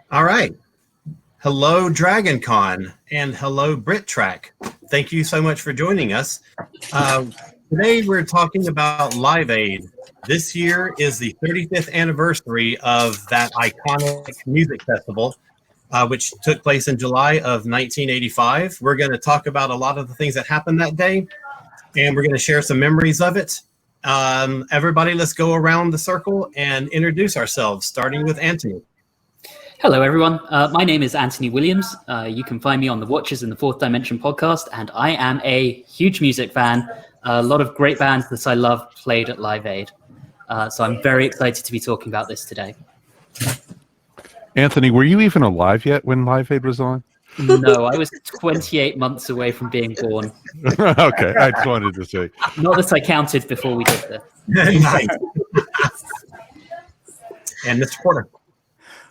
All right. Hello, DragonCon, and hello, BritTrack. Thank you so much for joining us. Today, we're talking about Live Aid. This year is the 35th anniversary of that iconic music festival, which took place in July of 1985. We're going to talk about a lot of the things that happened that day, and we're going to share some memories of it. Everybody, let's go around the circle and introduce ourselves, starting with Anthony. Hello, everyone. My name is Anthony Williams. You can find me on the Watchers in the Fourth Dimension podcast, and I am a huge music fan. A lot of great bands that I love played at Live Aid. So I'm very excited to be talking about this today. Anthony, were you even alive yet when Live Aid was on? No, I was 28 months away from being born. Okay, I just wanted to say. Not that I counted before we did this. Nice. And Mr. Porter.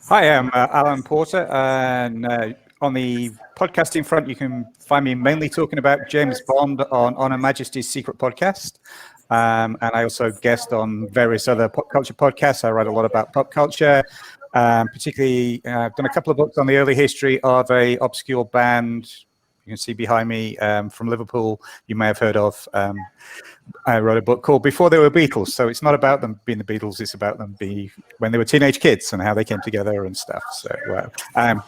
Hi, I'm Alan Porter, and on the podcasting front, you can find me mainly talking about James Bond on Her Majesty's Secret podcast, and I also guest on various other pop culture podcasts. I write a lot about pop culture, particularly I've done a couple of books on the early history of a obscure band you can see behind me from Liverpool you may have heard of. I wrote a book called Before They Were Beatles, so it's not about them being the Beatles, it's about them when they were teenage kids and how they came together and stuff. So I'm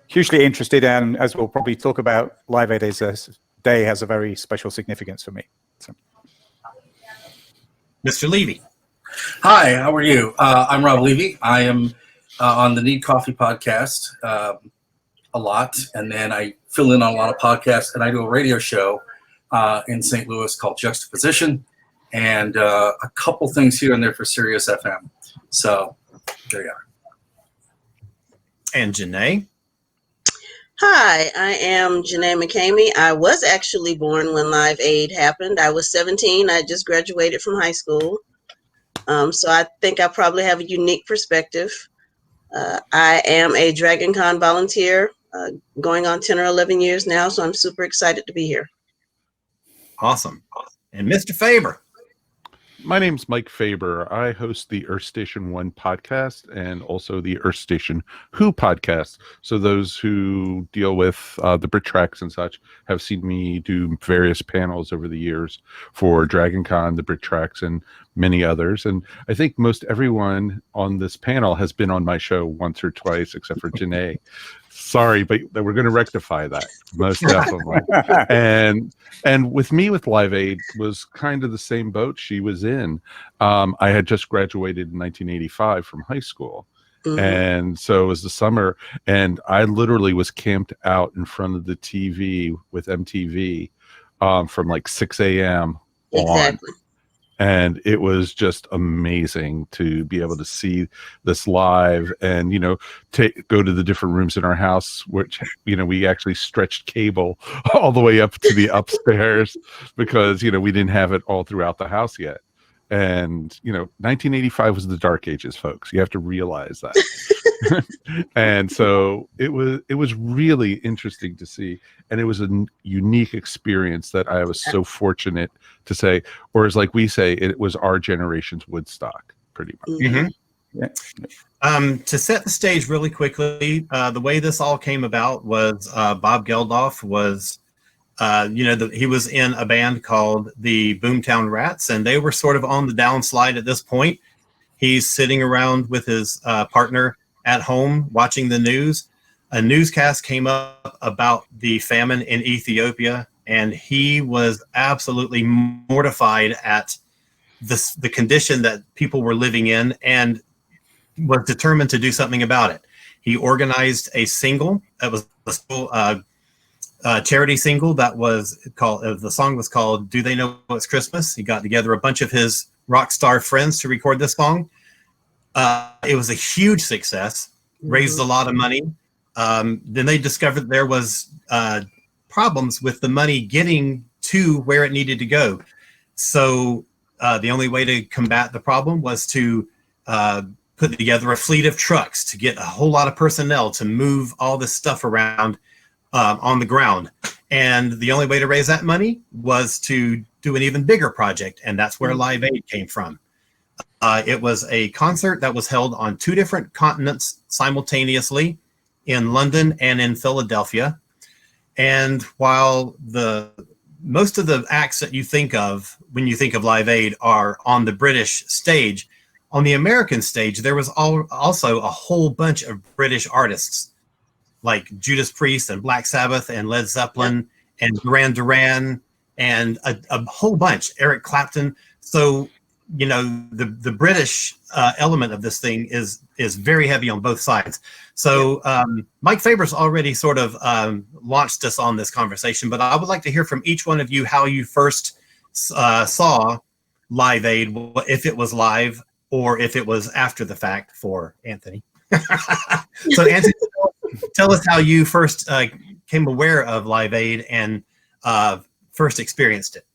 hugely interested, and as we'll probably talk about, Live Aid day has a very special significance for me. So. Mr. Levy. Hi, how are you? I'm Rob Levy. I am on the Need Coffee podcast a lot, and then I fill in on a lot of podcasts, and I do a radio show in St. Louis called Juxtaposition, and a couple things here and there for Sirius FM. So there you are. And Janne. Hi, I am Janne McKamey. I was actually born when Live Aid happened. I was 17. I just graduated from high school. So I think I probably have a unique perspective. I am a DragonCon volunteer, going on 10 or 11 years now, so I'm super excited to be here. Awesome. And Mr. Faber. My name's Mike Faber. I host the Earth Station 1 podcast and also the Earth Station Who podcast. So those who deal with the BritTracks and such have seen me do various panels over the years for DragonCon, the BritTracks, and many others. And I think most everyone on this panel has been on my show once or twice, except for Janne. Sorry, but we're going to rectify that, most definitely. And with me with Live Aid was kind of the same boat she was in. I had just graduated in 1985 from high school. Mm-hmm. And so it was the summer, and I literally was camped out in front of the TV with MTV from like 6 a.m. Exactly. on. And it was just amazing to be able to see this live and, go to the different rooms in our house, which, we actually stretched cable all the way up to the upstairs because, we didn't have it all throughout the house yet. And, 1985 was the dark ages, folks. You have to realize that. And so it was really interesting to see. And it was a unique experience that I was so fortunate to say, or as like we say, it was our generation's Woodstock, pretty much. Mm-hmm. Yeah. To set the stage really quickly, the way this all came about was Bob Geldof was he was in a band called the Boomtown Rats, and they were sort of on the downslide at this point. He's sitting around with his partner at home watching the news. A newscast came up about the famine in Ethiopia, and he was absolutely mortified at the condition that people were living in and was determined to do something about it. He organized a single that was a charity single that was called, the song was called Do They Know It's Christmas? He got together a bunch of his rock star friends to record this song. It was a huge success, raised a lot of money. Then they discovered there was problems with the money getting to where it needed to go. So the only way to combat the problem was to put together a fleet of trucks to get a whole lot of personnel to move all this stuff around on the ground. And the only way to raise that money was to do an even bigger project. And that's where Live Aid came from. It was a concert that was held on 2 different continents simultaneously. in London and in Philadelphia. And while most of the acts that you think of when you think of Live Aid are on the British stage, on the American stage, there was also a whole bunch of British artists like Judas Priest and Black Sabbath and Led Zeppelin and Duran Duran and a whole bunch, Eric Clapton. So, you know, the British element of this thing is very heavy on both sides. So Mike Faber's already sort of launched us on this conversation, but I would like to hear from each one of you how you first saw Live Aid, if it was live or if it was after the fact for Anthony. So Anthony, tell us how you first came aware of Live Aid and first experienced it.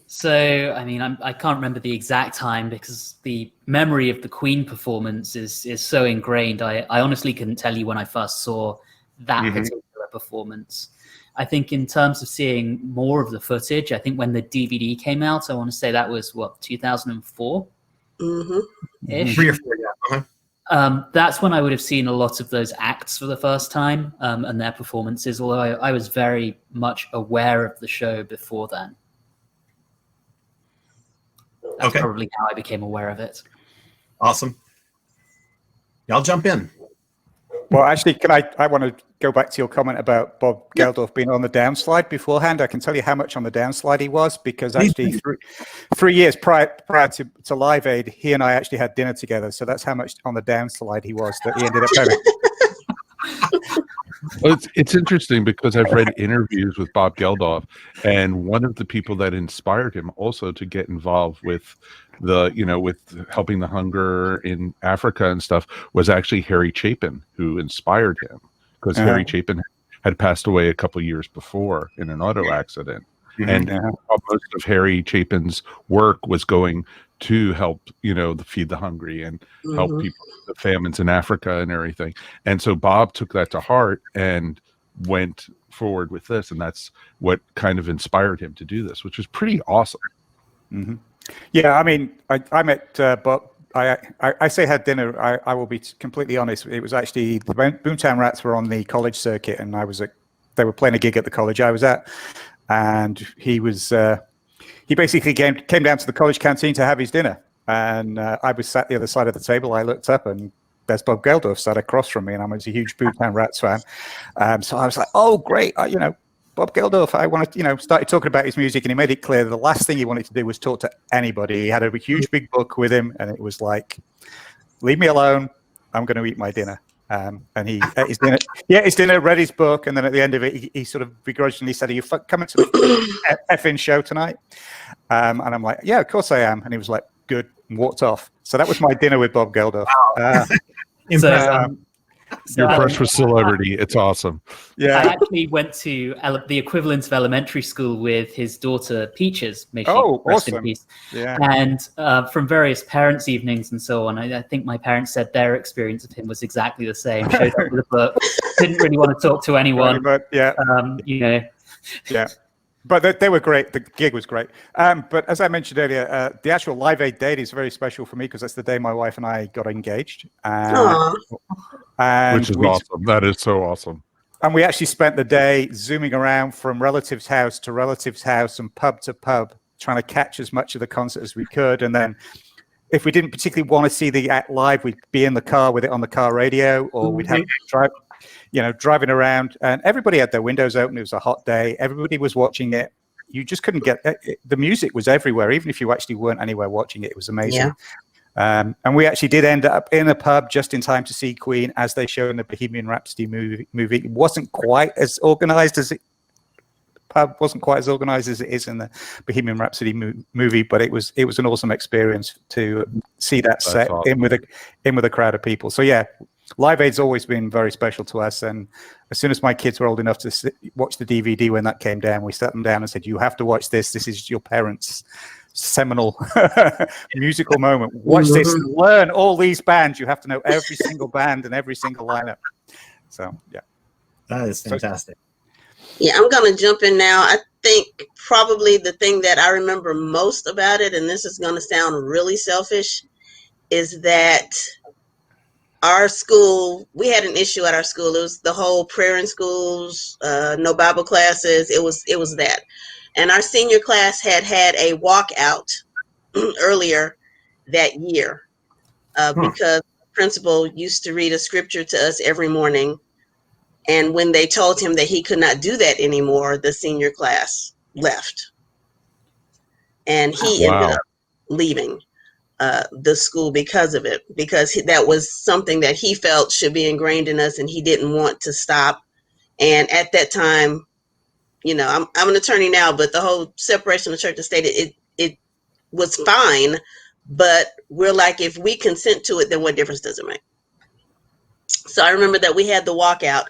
So, I mean, I can't remember the exact time because the memory of the Queen performance is so ingrained. I honestly couldn't tell you when I first saw that particular performance. I think in terms of seeing more of the footage, I think when the DVD came out, I want to say that was, 2004? Ish. 3 or 4, yeah. That's when I would have seen a lot of those acts for the first time and their performances, although I was very much aware of the show before then. That's probably how I became aware of it. Awesome. Y'all jump in. Well, actually, I want to go back to your comment about Bob Geldof being on the downslide beforehand. I can tell you how much on the downslide he was, because actually 3 years prior to Live Aid, he and I actually had dinner together. So that's how much on the downslide he was that he ended up having. Well, it's interesting because I've read interviews with Bob Geldof, and one of the people that inspired him also to get involved with with helping the hunger in Africa and stuff was actually Harry Chapin, who inspired him, because Harry Chapin had passed away a couple years before in an auto accident. And most of Harry Chapin's work was going to help, feed the hungry and help people, the famines in Africa and everything. And so Bob took that to heart and went forward with this. And that's what kind of inspired him to do this, which was pretty awesome. Yeah, I mean, I met Bob. I say had dinner. I will be completely honest. It was actually the Boomtown Rats were on the college circuit, and they were playing a gig at the college I was at. And he basically came down to the college canteen to have his dinner. And I was sat the other side of the table. I looked up and there's Bob Geldof sat across from me, and I was a huge Boomtown Rats fan. So I was like, oh, great. Bob Geldof, I wanted, started talking about his music, and he made it clear that the last thing he wanted to do was talk to anybody. He had a huge big book with him, and it was like, leave me alone. I'm going to eat my dinner. And he ate his dinner. He ate his dinner, read his book, and then at the end of it, he sort of begrudgingly said, "Are you coming to the effing show tonight?" And I'm like, "Yeah, of course I am." And he was like, "Good," and walked off. So that was my dinner with Bob Geldof. You're fresh for celebrity. It's awesome. Yeah, I actually went to the equivalent of elementary school with his daughter Peaches. May she rest in peace. Yeah. And from various parents' evenings and so on, I think my parents said their experience of him was exactly the same. Showed up with a book, didn't really want to talk to anyone. But yeah, yeah. But they were great. The gig was great. But as I mentioned earlier, the actual Live Aid date is very special for me because that's the day my wife and I got engaged. Which is awesome. That is so awesome. And we actually spent the day zooming around from relative's house to relative's house and pub to pub, trying to catch as much of the concert as we could. And then if we didn't particularly want to see the act live, we'd be in the car with it on the car radio, or we'd have to driving around, and everybody had their windows open. It was a hot day. Everybody was watching it. You just couldn't get it. The music was everywhere. Even if you actually weren't anywhere watching it, it was amazing. Yeah. And we actually did end up in a pub just in time to see Queen as they show in the Bohemian Rhapsody movie. It wasn't quite as organized as it is in the Bohemian Rhapsody movie, but it was an awesome experience to see that set awesome. in with a crowd of people. So yeah, Live Aid's always been very special to us, and as soon as my kids were old enough to watch the DVD when that came down, we sat them down and said, "You have to watch this. This is your parents' seminal musical moment. Watch this, learn all these bands. You have to know every single band and every single lineup." So yeah, that is fantastic. Yeah, I'm gonna jump in now. I think probably the thing that I remember most about it, and this is gonna sound really selfish, is that our school, we had an issue at our school. It was the whole prayer in schools, no Bible classes. It was that. And our senior class had a walkout earlier that year because the principal used to read a scripture to us every morning. And when they told him that he could not do that anymore, the senior class left. And he ended up leaving the school because of it, because that was something that he felt should be ingrained in us and he didn't want to stop. And at that time, you know, I'm an attorney now, but the whole separation of church and state, it was fine. But we're like, if we consent to it, then what difference does it make? So I remember that we had the walkout,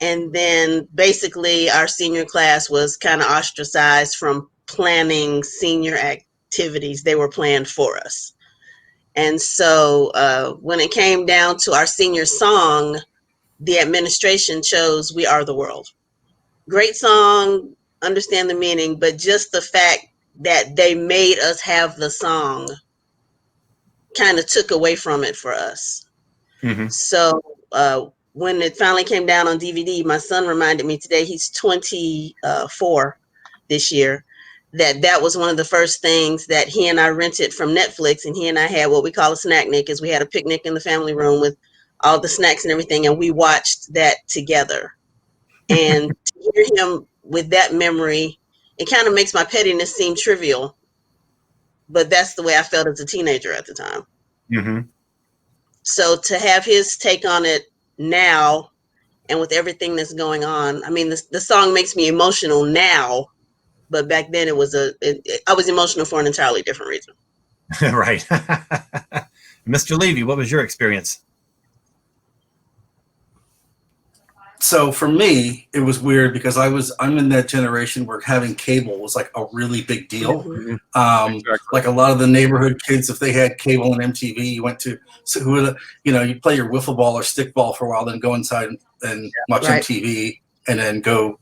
and then basically our senior class was kind of ostracized from planning senior activities. They were planned for us. And so when it came down to our senior song, the administration chose We Are the World. Great song, understand the meaning, but just the fact that they made us have the song kind of took away from it for us. Mm-hmm. So when it finally came down on DVD, my son reminded me today, he's 24 this year, that was one of the first things that he and I rented from Netflix, and he and I had what we call a snack nick, is we had a picnic in the family room with all the snacks and everything, and we watched that together. And to hear him with that memory, it kind of makes my pettiness seem trivial, but that's the way I felt as a teenager at the time. Mm-hmm. So to have his take on it now, and with everything that's going on, I mean, the song makes me emotional now, but back then I was emotional for an entirely different reason. Right. Mr. Levy, what was your experience? So for me, it was weird because I'm in that generation where having cable was like a really big deal. Mm-hmm. Exactly. Like a lot of the neighborhood kids, if they had cable and MTV, you went to, you play your wiffle ball or stickball for a while, then go inside and watch MTV, and then go,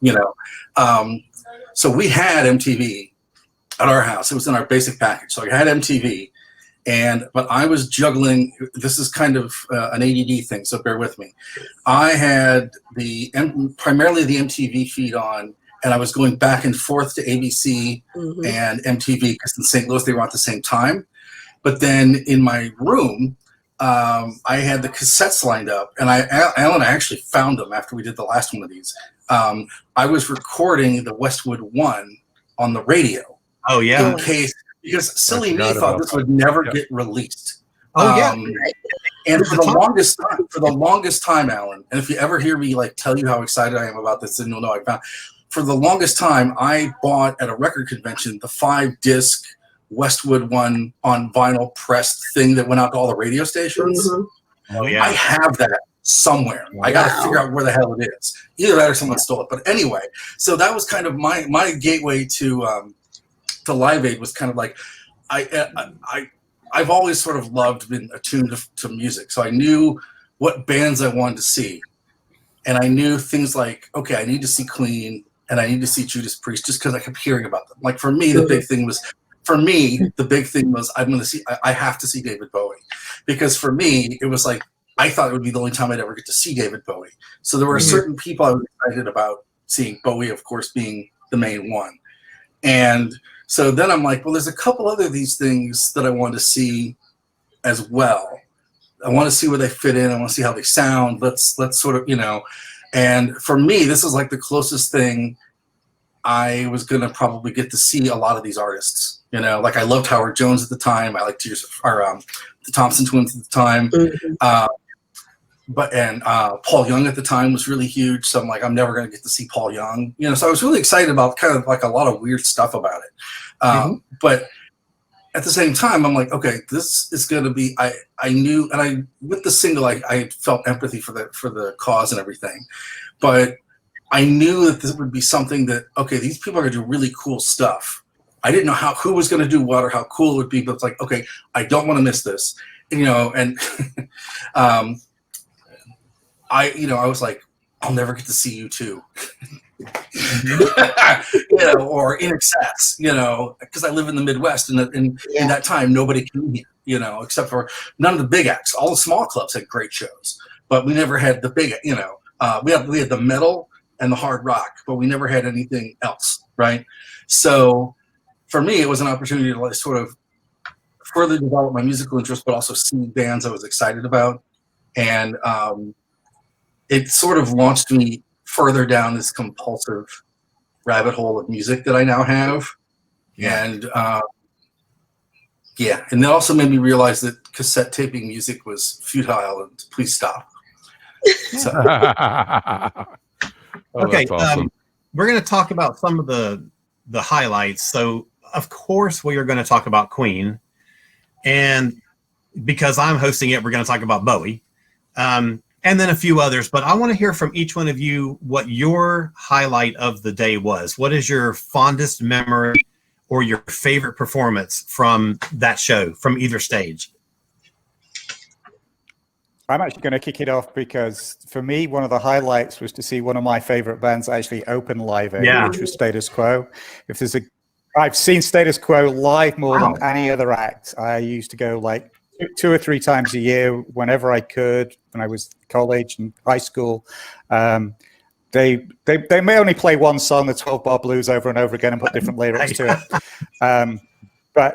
so we had MTV at our house. It was in our basic package. So I had MTV. But I was juggling. This is kind of an ADD thing, so bear with me. I had primarily the MTV feed on, and I was going back and forth to ABC and MTV because in St. Louis they were at the same time. But then in my room, I had the cassettes lined up, and Alan, I actually found them after we did the last one of these. I was recording the Westwood One on the radio. Oh yeah. In case. Because silly me thought this would never get released. Oh yeah. And for the longest time, Alan, and if you ever hear me tell you how excited I am about this, then you'll know I found. For the longest time, I bought at a record convention the 5-disc Westwood One on vinyl pressed thing that went out to all the radio stations. Mm-hmm. Oh yeah. I have that somewhere. Wow. I got to figure out where the hell it is. Either that or someone stole it. But anyway, so that was kind of my gateway to Live Aid. Was kind of like I've always sort of been attuned to music, so I knew what bands I wanted to see, and I knew things like, okay, I need to see Queen and I need to see Judas Priest just because I kept hearing about them. Like for me, the big thing was I have to see David Bowie, because for me it was like I thought it would be the only time I'd ever get to see David Bowie. So there were certain people I was excited about seeing, Bowie of course being the main one, and so then I'm like, well, there's a couple other these things that I want to see as well. I want to see where they fit in. I want to see how they sound. Let's sort of, and for me, this is like the closest thing I was going to probably get to see a lot of these artists. Like I loved Howard Jones at the time. I liked the Thompson Twins at the time. Mm-hmm. But Paul Young at the time was really huge. So I'm like, I'm never going to get to see Paul Young. So I was really excited about kind of like a lot of weird stuff about it. But at the same time, I'm like, okay, this is going to be. I knew, and with the single, I felt empathy for the cause and everything. But I knew that this would be something that, okay, these people are going to do really cool stuff. I didn't know who was going to do what or how cool it would be, but it's like, okay, I don't want to miss this. And I was like, I'll never get to see you too, or In Excess, because I live in the Midwest, and in that time nobody came here. except for none of the big acts. All the small clubs had great shows, but we never had the big, we had the metal and the hard rock, but we never had anything else, right? So for me, it was an opportunity to sort of further develop my musical interest, but also see bands I was excited about. And it sort of launched me further down this compulsive rabbit hole of music that I now have. Yeah. And and it also made me realize that cassette taping music was futile and please stop. So. Okay, awesome. We're going to talk about some of the highlights. So, of course, we are going to talk about Queen. And because I'm hosting it, we're going to talk about Bowie. And then a few others. But I want to hear from each one of you what your highlight of the day was. What is your fondest memory or your favorite performance from that show, from either stage? I'm actually going to kick it off because for me, one of the highlights was to see one of my favorite bands actually open Live Aid, which was Status Quo. I've seen Status Quo live more than any other act. I used to go like 2 or 3 times a year whenever I could when I was college and high school. They may only play one song, the 12-bar blues, over and over again and put different lyrics to it. But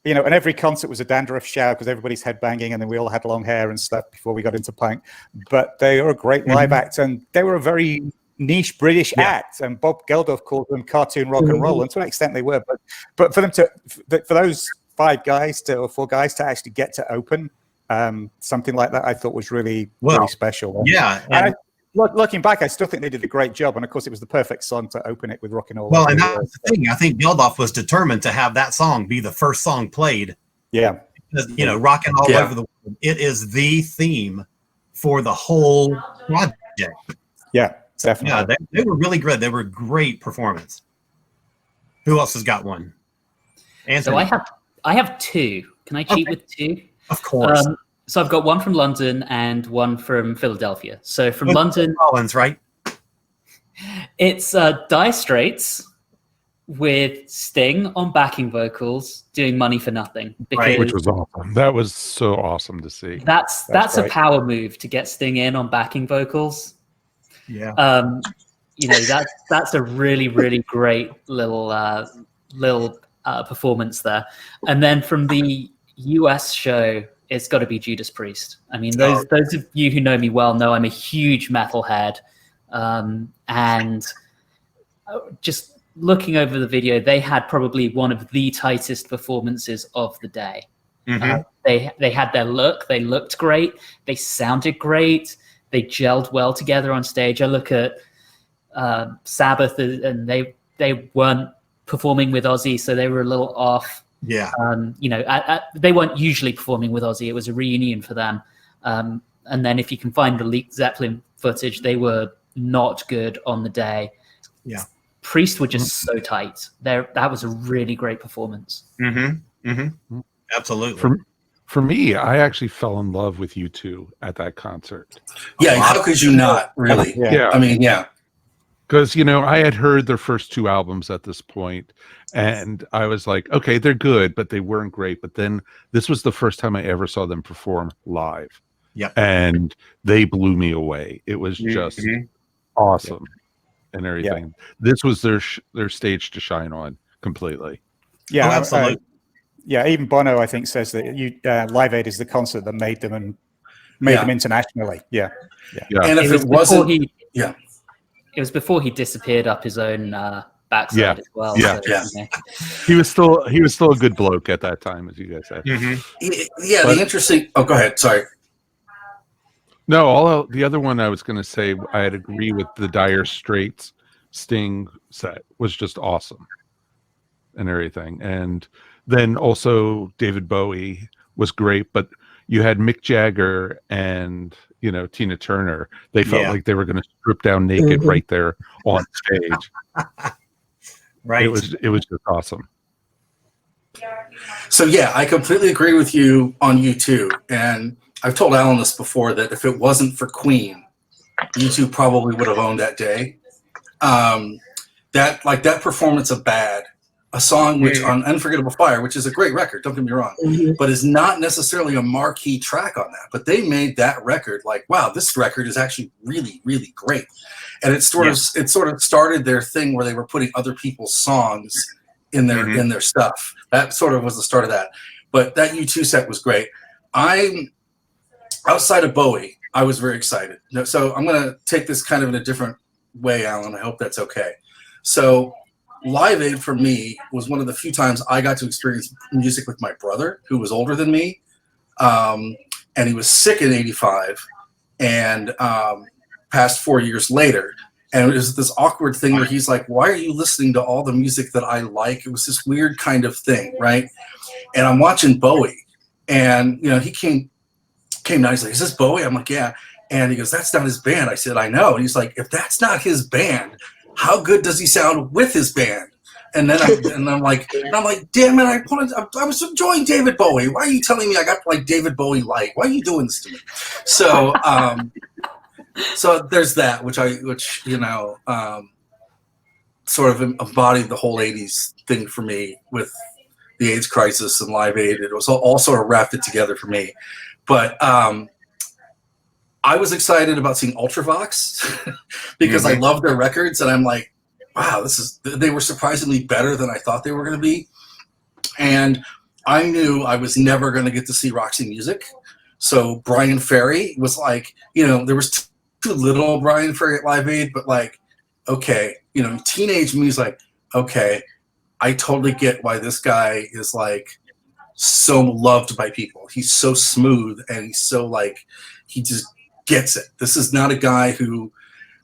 and every concert was a dandruff shower because everybody's headbanging, and then we all had long hair and stuff before we got into punk. But they are a great live act, and they were a very niche British act, and Bob Geldof called them cartoon rock and roll, and to an extent they were. But for them for those 4 guys to actually get to open something like that, I thought was really special. Yeah. And looking back, I still think they did a great job, and of course, it was the perfect song to open it with "Rockin' All." Well, and that's the thing. I think Geldof was determined to have that song be the first song played. Yeah, because, "Rockin' All Over the World." It is the theme for the whole project. Yeah, definitely. Yeah, they were really good. They were a great performance. Who else has got one? Anthony. So I have 2. Can I cheat with 2? Of course. So I've got one from London and one from Philadelphia. So from London, Collins, right? It's Dire Straits with Sting on backing vocals doing "Money for Nothing," which was awesome. That was so awesome to see. That's a power move to get Sting in on backing vocals. Yeah. That's a really, really great little performance there. And then from the US show, it's got to be Judas Priest. I mean, those of you who know me well know I'm a huge metalhead, and just looking over the video, they had probably one of the tightest performances of the day. Mm-hmm. They had their look. They looked great. They sounded great. They gelled well together on stage. I look at Sabbath, and they weren't performing with Ozzy, so they were a little off. Yeah. They weren't usually performing with Ozzy. It was a reunion for them. And then if you can find the leaked Zeppelin footage, they were not good on the day. Yeah. Priest were just so tight. That was a really great performance. Mm-hmm. Mm-hmm. Absolutely. For me, I actually fell in love with U2 at that concert. Yeah, how could you not, really? Yeah. I mean, yeah. Because, I had heard their first 2 albums at this point, and I was like, okay, they're good, but they weren't great. But then this was the first time I ever saw them perform live. Yeah. And they blew me away. It was just awesome and everything. Yeah. This was their stage to shine on completely. Yeah, absolutely. Even Bono, I think, says that Live Aid is the concert that made them and made them internationally. Yeah. And if it wasn't... It was before he disappeared up his own backside as well. Yeah, so, He was still a good bloke at that time, as you guys said. Mm-hmm. Yeah, the interesting. Oh, go ahead. Sorry. No, the other one I was going to say, I'd agree with the Dire Straits Sting set was just awesome and everything, and then also David Bowie was great, but you had Mick Jagger and Tina Turner. They felt like they were going to strip down naked right there on stage. Right. It was just awesome. So yeah, I completely agree with you on U2, and I've told Alan this before that if it wasn't for Queen, U2 probably would have owned that day. That performance of Bad a song which on Unforgettable Fire, which is a great record, don't get me wrong, but is not necessarily a marquee track on that. But they made that record like, wow, this record is actually really, really great. And it sort of started their thing where they were putting other people's songs in their stuff. That sort of was the start of that. But that U2 set was great. I'm outside of Bowie, I was very excited. So I'm going to take this kind of in a different way, Alan. I hope that's okay. So Live Aid for me was one of the few times I got to experience music with my brother, who was older than me. And he was sick in 85 and passed 4 years later. And it was this awkward thing where he's like, why are you listening to all the music that I like? It was this weird kind of thing, right? And I'm watching Bowie. And, you know, he came down. He's like, is this Bowie? I'm like, yeah. And he goes, that's not his band. I said, I know. And he's like, if that's not his band, how good does he sound with his band? And then I'm like, damn it! I was enjoying David Bowie. Why are you telling me I got like David Bowie light? Why are you doing this to me? So, so there's that, which you know, sort of embodied the whole '80s thing for me with the AIDS crisis and Live Aid. It was all sort of wrapped it together for me. But I was excited about seeing Ultravox because I love their records, and I'm like, wow, they were surprisingly better than I thought they were going to be. And I knew I was never going to get to see Roxy Music. So Brian Ferry was like, you know, there was too little Brian Ferry at Live Aid, but like, okay, you know, teenage me is like, okay, I totally get why this guy is like so loved by people. He's so smooth and he's so like, he just gets it. This is not a guy who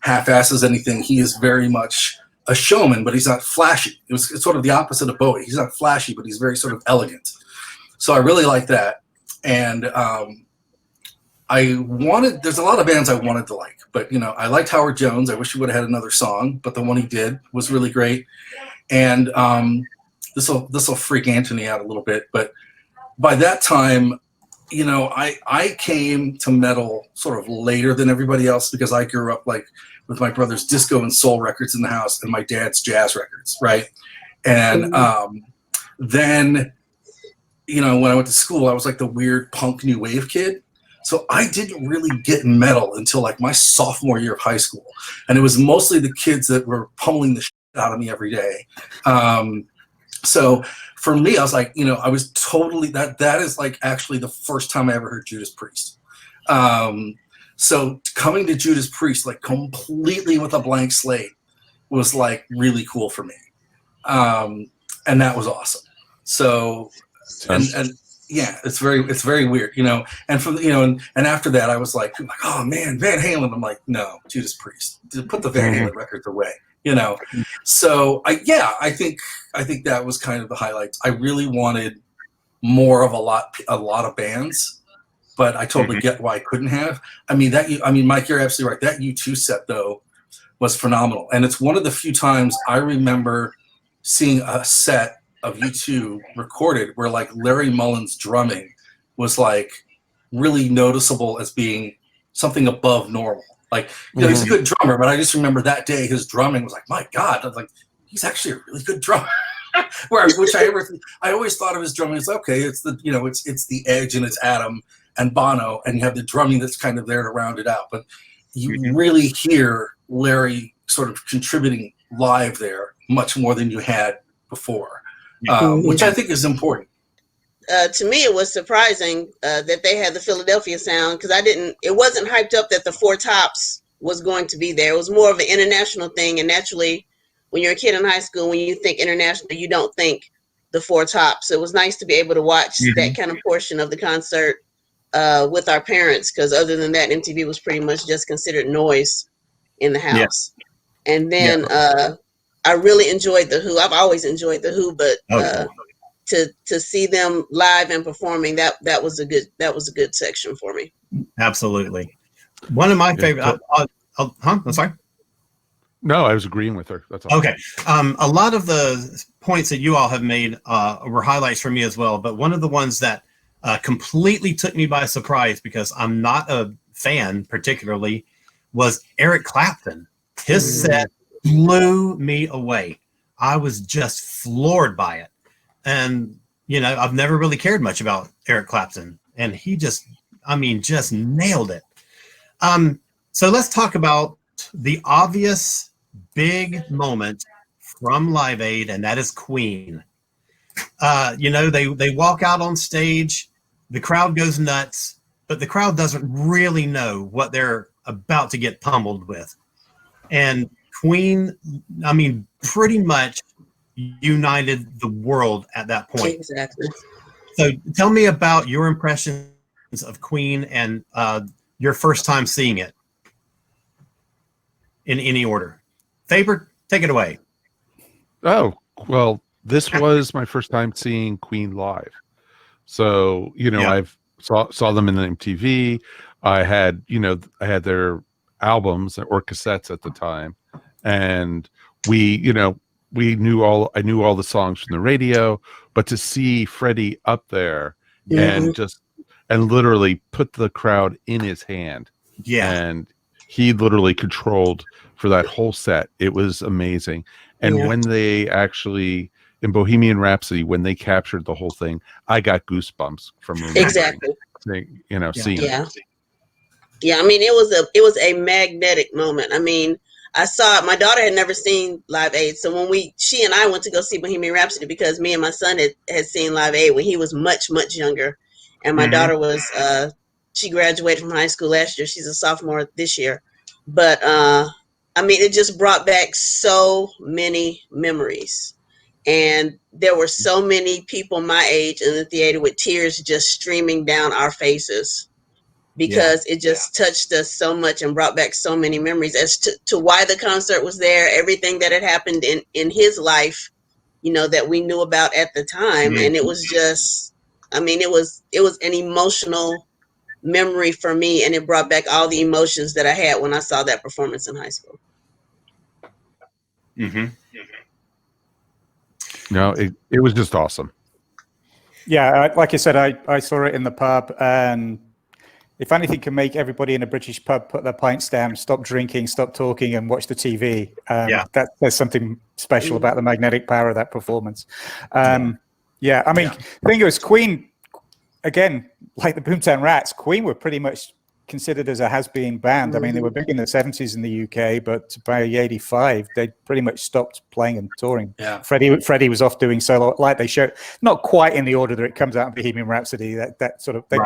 half-asses anything. He is very much a showman, but he's not flashy. It's sort of the opposite of Bowie. He's not flashy, but he's very sort of elegant. So I really like that. And there's a lot of bands I wanted to like, but you know, I liked Howard Jones. I wish he would have had another song, but the one he did was really great. And this will freak Anthony out a little bit, but by that time, you know, I came to metal sort of later than everybody else because I grew up like with my brother's disco and soul records in the house and my dad's jazz records, right? And then, you know, when I went to school, I was like the weird punk new wave kid. So I didn't really get metal until like my sophomore year of high school. And it was mostly the kids that were pummeling the shit out of me every day. So for me, I was like, you know, I was totally, that is like actually the first time I ever heard Judas Priest. So coming to Judas Priest, like completely with a blank slate was like really cool for me. And that was awesome. So, and yeah, it's very weird, you know, and from, you know, and after that I was like, oh man, Van Halen. I'm like, no, Judas Priest, put the Van Halen records away. You know, so I think that was kind of the highlights. I really wanted more of a lot of bands, but I totally get why I couldn't have. I mean, Mike, you're absolutely right. That U2 set though was phenomenal, and it's one of the few times I remember seeing a set of U2 recorded where like Larry Mullen's drumming was like really noticeable as being something above normal. Like, you know, he's a good drummer, but I just remember that day his drumming was like, my God, I was like, he's actually a really good drummer. I always thought of his drumming as okay, it's the, you know, it's the Edge and it's Adam and Bono, and you have the drumming that's kind of there to round it out. But you really hear Larry sort of contributing live there much more than you had before, which I think is important. To me, it was surprising that they had the Philadelphia sound because it wasn't hyped up that the Four Tops was going to be there. It was more of an international thing. And naturally, when you're a kid in high school, when you think international, you don't think the Four Tops. So it was nice to be able to watch that kind of portion of the concert with our parents, because other than that, MTV was pretty much just considered noise in the house. Yeah. And then I really enjoyed The Who. I've always enjoyed The Who, but to see them live and performing, that was a good section for me. Absolutely. One of my favorite. I'm sorry. No, I was agreeing with her. That's all. Okay. A lot of the points that you all have made were highlights for me as well. But one of the ones that completely took me by surprise, because I'm not a fan particularly, was Eric Clapton. His set blew me away. I was just floored by it. And, I've never really cared much about Eric Clapton. And he just nailed it. So let's talk about the obvious big moment from Live Aid, and that is Queen. They walk out on stage, the crowd goes nuts, but the crowd doesn't really know what they're about to get pummeled with. And Queen, pretty much united the world at that point. Exactly. So tell me about your impressions of Queen and your first time seeing it in any order. Faber, take it away. Oh, well, this was my first time seeing Queen live. So, I've saw them in the MTV. I had their albums or cassettes at the time. And I knew all the songs from the radio, but to see Freddie up there and literally put the crowd in his hand. Yeah. And he literally controlled for that whole set. It was amazing. And when they actually, in Bohemian Rhapsody, when they captured the whole thing, I got goosebumps from seeing it. Yeah, it was a magnetic moment. I saw it. My daughter had never seen Live Aid, so when she and I went to go see Bohemian Rhapsody, because me and my son had seen Live Aid when he was much, much younger, and my daughter was she graduated from high school last year. She's a sophomore this year, but it just brought back so many memories, and there were so many people my age in the theater with tears just streaming down our faces, because it just touched us so much and brought back so many memories as to why the concert was there, everything that had happened in his life, that we knew about at the time. And it was just, it was an emotional memory for me, and it brought back all the emotions that I had when I saw that performance in high school. No, it was just awesome. Yeah, like I said, I saw it in the pub, and if anything can make everybody in a British pub put their pints down, stop drinking, stop talking, and watch the TV, there's something special about the magnetic power of that performance. The thing is, Queen, again, like the Boomtown Rats, Queen were pretty much considered as a has-been band. They were big in the 70s in the UK, but by 85, they pretty much stopped playing and touring. Yeah. Freddie was off doing solo, like they showed, not quite in the order that it comes out in Bohemian Rhapsody. That sort of, they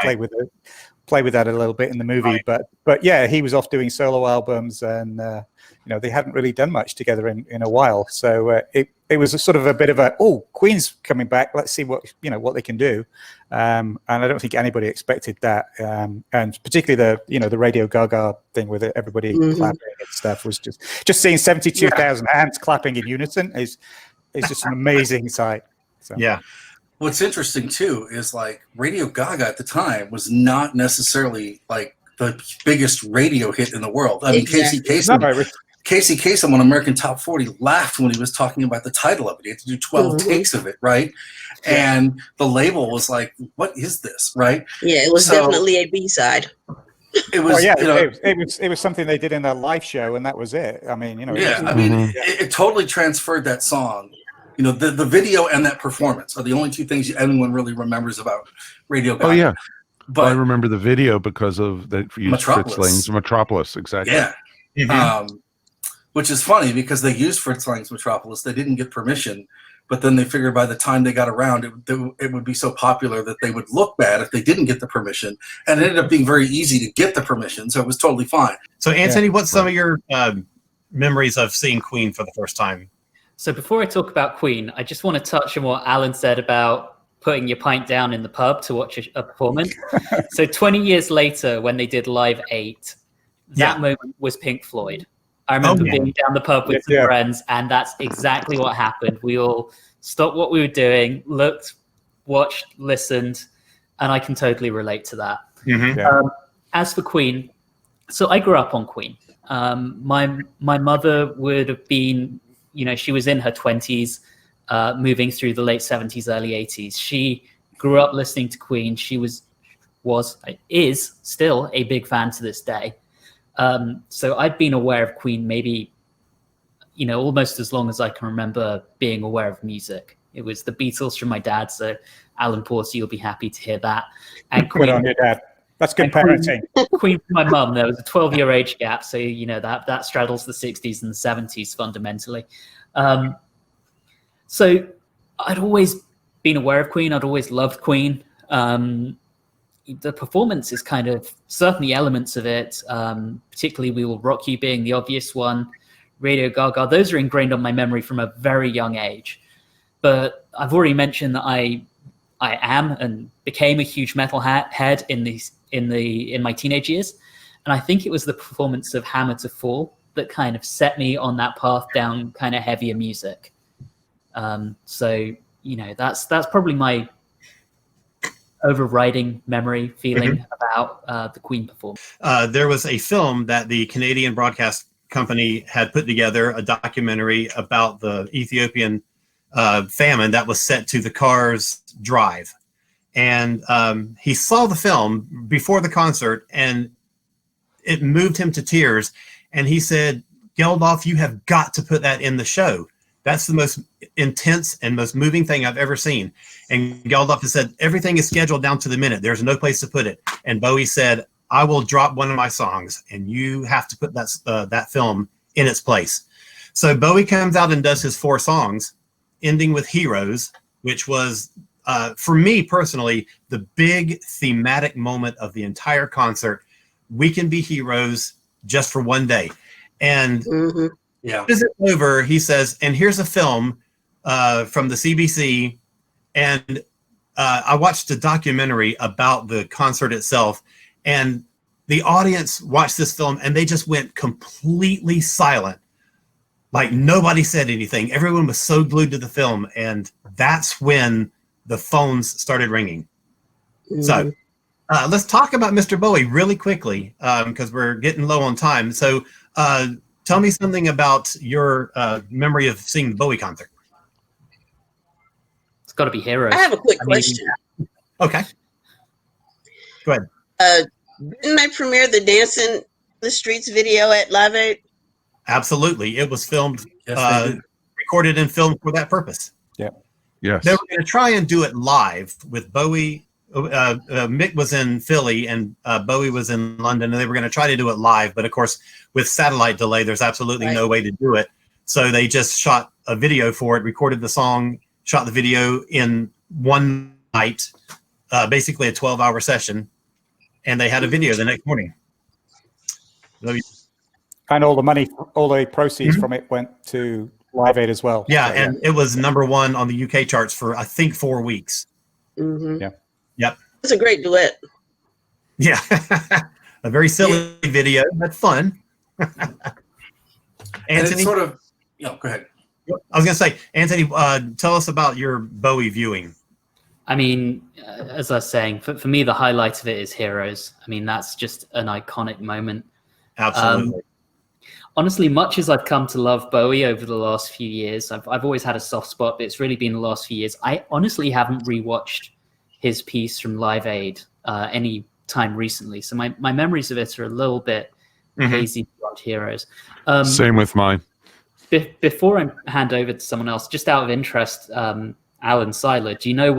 play with that a little bit in the movie, but yeah, he was off doing solo albums, and they hadn't really done much together in a while. So it was a sort of a bit of a, Queen's coming back, let's see what they can do. And I don't think anybody expected that. And particularly the Radio Gaga thing with it, everybody clapping and stuff, was just seeing 72,000 hands clapping in unison is just an amazing sight. So. Yeah. What's interesting too is like Radio Gaga at the time was not necessarily like the biggest radio hit in the world. Casey Kasem on American Top 40 laughed when he was talking about the title of it. He had to do 12 takes of it, right? And the label was like, "What is this?" Right? Yeah, it was definitely a B-side. It was. It was something they did in their live show, and that was it. It totally transferred that song. The video and that performance are the only two things anyone really remembers about Radio Gaga. Oh yeah, but I remember the video because of that. Fritz Lang's Metropolis, exactly. Yeah, which is funny because they used Fritz Lang's Metropolis. They didn't get permission, but then they figured by the time they got around, it would be so popular that they would look bad if they didn't get the permission. And it ended up being very easy to get the permission, so it was totally fine. So, Anthony, what's some of your memories of seeing Queen for the first time? So before I talk about Queen, I just want to touch on what Alan said about putting your pint down in the pub to watch a performance. So 20 years later, when they did Live 8, that moment was Pink Floyd. I remember being down the pub with some friends, and that's exactly what happened. We all stopped what we were doing, looked, watched, listened, and I can totally relate to that. As for Queen, so I grew up on Queen. My mother would have been, she was in her 20s, moving through the late 70s, early 80s. She grew up listening to Queen. She is still a big fan to this day. So I'd been aware of Queen maybe almost as long as I can remember being aware of music. It was the Beatles from my dad, so Alan Porter, you'll be happy to hear that. And Good on your dad. That's good parenting. Queen from my mum. There was a 12-year age gap, so that straddles the 60s and the 70s fundamentally. So I'd always been aware of Queen. I'd always loved Queen. The performance is kind of certainly elements of it, particularly "We Will Rock You" being the obvious one. Radio Gaga, those are ingrained on my memory from a very young age. But I've already mentioned that I am and became a huge metal head in my teenage years, and I think it was the performance of "Hammer to Fall" that kind of set me on that path down kind of heavier music. So that's probably my overriding memory feeling about the Queen performance. There was a film that the Canadian Broadcast Company had put together, a documentary about the Ethiopian famine that was set to the Cars Drive. And he saw the film before the concert, and it moved him to tears. And he said, "Geldof, you have got to put that in the show. That's the most intense and most moving thing I've ever seen." And Geldof has said, "Everything is scheduled down to the minute. There's no place to put it." And Bowie said, "I will drop one of my songs, and you have to put that film in its place." So Bowie comes out and does his 4 songs, ending with "Heroes," which was, for me personally, the big thematic moment of the entire concert. We can be heroes just for one day. And as it's over, he says, "And here's a film from the CBC." And I watched a documentary about the concert itself, and the audience watched this film and they just went completely silent. Like nobody said anything. Everyone was so glued to the film, and that's when the phones started ringing. So let's talk about Mr. Bowie really quickly, because we're getting low on time. So tell me something about your memory of seeing the Bowie concert. It's got to be Heroes. I have a quick question. Okay. Go ahead. Didn't I premiere the Dancing the Streets video at Live Aid? Absolutely. It was filmed, recorded and filmed for that purpose. Yeah. Yes. They were going to try and do it live with Bowie. Mick was in Philly and Bowie was in London, and they were going to try to do it live. But of course, with satellite delay, there's absolutely no way to do it. So they just shot a video for it, recorded the song, shot the video in one night, basically a 12-hour session. And they had a video the next morning. And all the proceeds from it went to Live Aid as well. Yeah, so, and it was #1 on the UK charts for, I think, 4 weeks. Yeah. Yep. It's a great duet. Yeah. A very silly video, but fun. Anthony, sort of, go ahead. I was going to say, Anthony, tell us about your Bowie viewing. I mean, as I was saying, for me, the highlight of it is Heroes. I mean, that's just an iconic moment. Absolutely. Honestly, much as I've come to love Bowie over the last few years, I've always had a soft spot, but it's really been the last few years. I honestly haven't rewatched his piece from Live Aid any time recently. So my memories of it are a little bit hazy beyond Heroes. Same with mine. Before I hand over to someone else, just out of interest, Alan Siler, do you know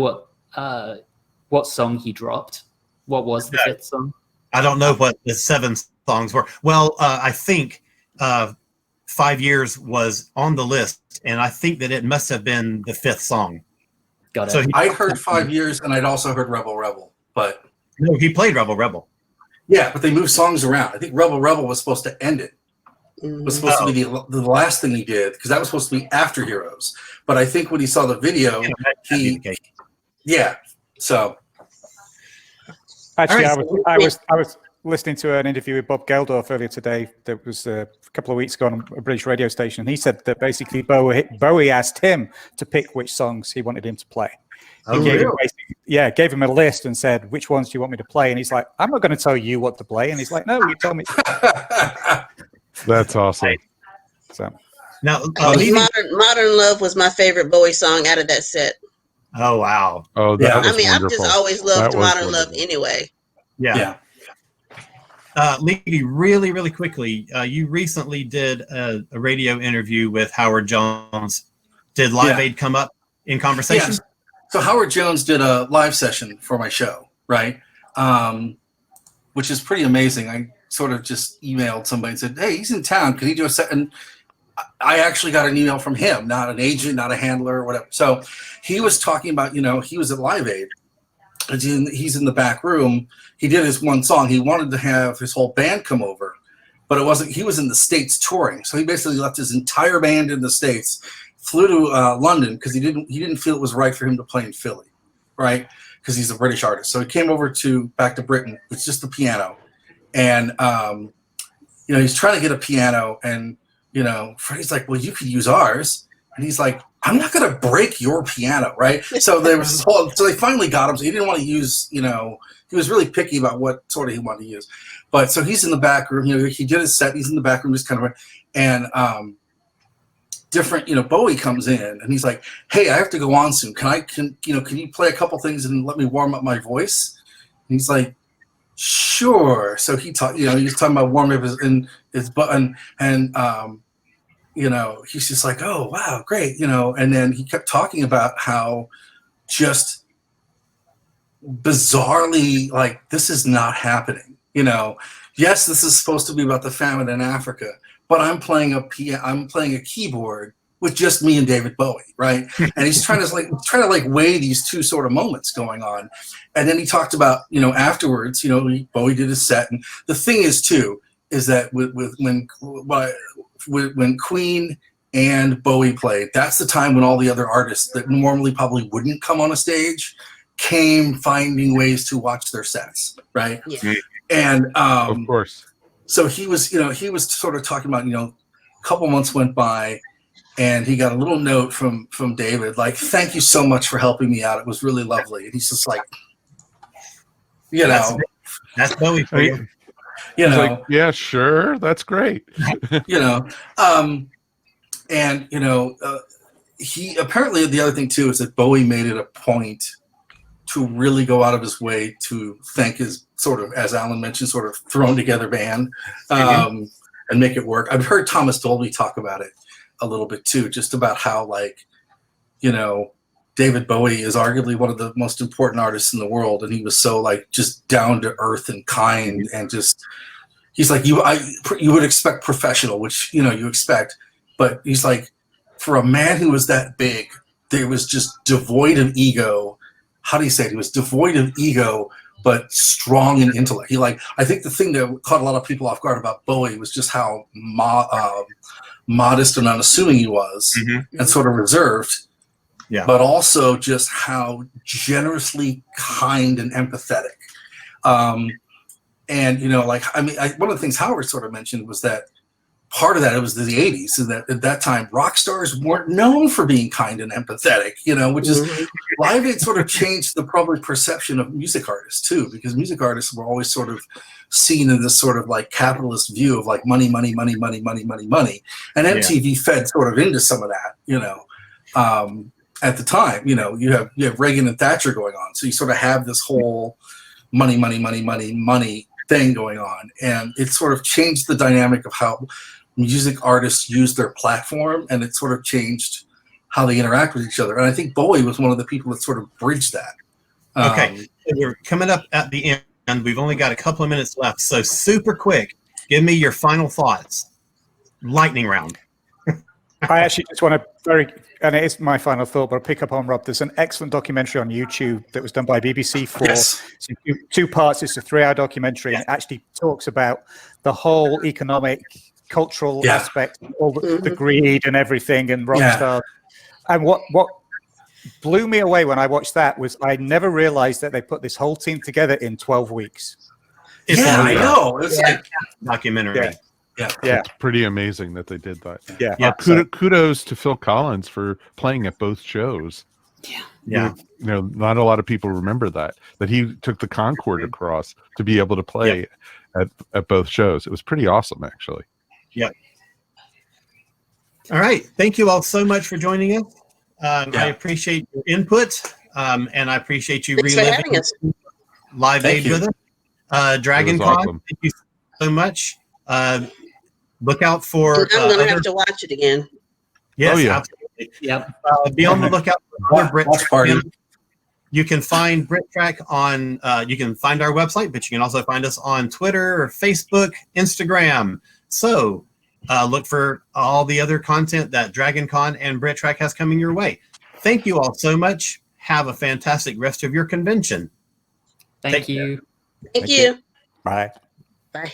what song he dropped? What was the 5th song? I don't know what the 7 songs were. Well, I think 5 Years was on the list, and I think that it must have been the 5th song. Got it. So I heard 5 Years, and I'd also heard Rebel Rebel, but no, he played Rebel Rebel. Yeah, but they moved songs around. I think Rebel Rebel was supposed to end it. It was supposed to be the last thing he did, because that was supposed to be after Heroes. But I think when he saw the video, so. Actually, Right, I was listening to an interview with Bob Geldof earlier today. That was a couple of weeks ago on a British radio station. And he said that basically Bowie asked him to pick which songs he wanted him to play. Oh, gave him a list and said, "Which ones do you want me to play?" And he's like, "I'm not going to tell you what to play." And he's like, "No, you tell me." That's awesome. So now, Modern Love was my favorite Bowie song out of that set. Oh wow! Oh, that was I mean, wonderful. I've just always loved That was Modern Love wonderful. anyway. Yeah. Levy, really, really quickly, you recently did a radio interview with Howard Jones. Did Live Aid come up in conversation? Yes. So Howard Jones did a live session for my show, right? Which is pretty amazing. I sort of just emailed somebody and said, hey, he's in town. Can he do a set? And I actually got an email from him, not an agent, not a handler or whatever. So he was talking about, he was at Live Aid. He's in the back room. He did his one song. He wanted to have his whole band come over, but he was in the States touring. So he basically left his entire band in the States, flew to London because he didn't feel it was right for him to play in Philly, right? Because he's a British artist. So he came over back to Britain with just the piano. And, he's trying to get a piano, and, Freddie's like, well, you could use ours. And he's like, I'm not going to break your piano, right? So there was so they finally got him. So he didn't want to use, he was really picky about what sort of he wanted to use. But so he's in the back room, he did his set. He's in the back room, just kind of, and different, Bowie comes in and he's like, hey, I have to go on soon. Can you play a couple things and let me warm up my voice? And he's like, sure. So he talked, he was talking about warming up his button, and he's just like, oh, wow, great, and then he kept talking about how just bizarrely, like, this is not happening. Yes, this is supposed to be about the famine in Africa, but I'm playing a keyboard with just me and David Bowie, right? And he's trying to weigh these two sort of moments going on. And then he talked about, afterwards, Bowie did his set. And the thing is too, is that when Queen and Bowie played, that's the time when all the other artists that normally probably wouldn't come on a stage came finding ways to watch their sets, right? Yeah. And of course. So he was sort of talking about, a couple months went by, and he got a little note from David, like, thank you so much for helping me out. It was really lovely. And he's just like, that's Bowie for you. Like, yeah, sure, that's great. He apparently, the other thing too is that Bowie made it a point to really go out of his way to thank his sort of, as Alan mentioned, sort of thrown together band, and make it work. I've heard Thomas Dolby talk about it a little bit too, just about how, like, David Bowie is arguably one of the most important artists in the world, and he was so, like, just down to earth and kind, and just, he's like, you would expect professional, which you expect, but he's like, for a man who was that big, there was just devoid of ego. How do you say it? He was devoid of ego, but strong in intellect. I think the thing that caught a lot of people off guard about Bowie was just how modest and unassuming he was, and sort of reserved. Yeah. But also just how generously kind and empathetic. And one of the things Howard sort of mentioned was that part of that, it was the 80s, and that at that time rock stars weren't known for being kind and empathetic, which is Live Aid sort of changed the probably perception of music artists too, because music artists were always sort of seen in this sort of like capitalist view of like money, and MTV fed sort of into some of that, at the time. You have Reagan and Thatcher going on, so you sort of have this whole money thing going on, and it sort of changed the dynamic of how music artists use their platform, and it sort of changed how they interact with each other. And I think Bowie was one of the people that sort of bridged that. Okay, we're coming up at the end. We've only got a couple of minutes left, so super quick, give me your final thoughts. Lightning round. I actually just want to and it is my final thought, but I'll pick up on Rob. There's an excellent documentary on YouTube that was done by BBC for two parts. It's a 3-hour documentary, and it actually talks about the whole economic, cultural aspect, all the greed and everything, and rock stars. And what blew me away when I watched that was I never realized that they put this whole team together in 12 weeks. I know. It's like documentary. Yeah, it's pretty amazing that they did that. Yeah. Kudos to Phil Collins for playing at both shows. Yeah. Not a lot of people remember that he took the Concorde across to be able to play at both shows. It was pretty awesome, actually. Yeah. All right. Thank you all so much for joining us. I appreciate your input, and I appreciate you reliving Live Aid with us. Dragon Con, awesome. so much. Look out for. I'm gonna have to watch it again. Yes, Oh, yeah. absolutely. Yep. Be on the lookout for other Watch party. BritTrack. You can find BritTrack on. You can find our website, but you can also find us on Twitter, Facebook, Instagram. So look for all the other content that DragonCon and BritTrack has coming your way. Thank you all so much. Have a fantastic rest of your convention. Thank Take care. you. Thank you. Bye. Bye.